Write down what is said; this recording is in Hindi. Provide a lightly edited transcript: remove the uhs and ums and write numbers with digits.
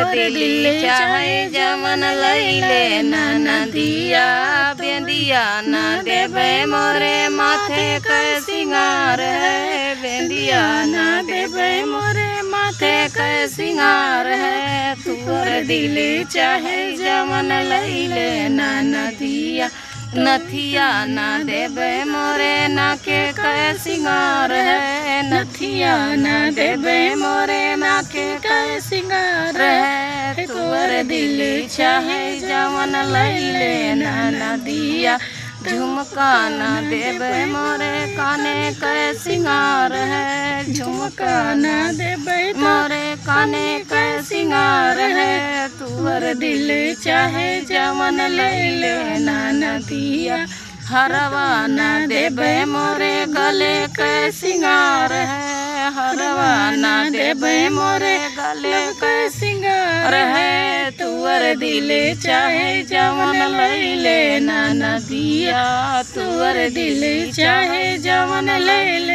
दिल चाहे जमन लैले नदिया बेंदिया न देवे मोरे माथे के सिंगार है। बेंदिया न देवे मोरे माथे के सिंगार है। तुअर दिल चाहे जमन लैले नदिया नथिया न देवे मोरे नाके के सिंगार है। नथिया न देवे मोरे नाके के सिंगार है। तुअर दिल चाहे जमन लैले नदिया झुमका न देवे मोरे काने के सिंगार है। झुमका न देवे मोरे काने के सिंगार है। तुअर दिल चाहे जमन लैले नदिया हरवा न देवे मोरे गले के सिंगार है। हरवा न देवे मोरे गले के सिंगार है। तुअर दिल चाहे जमन लैले नदिया तुअर दिल चाहे जमन लैले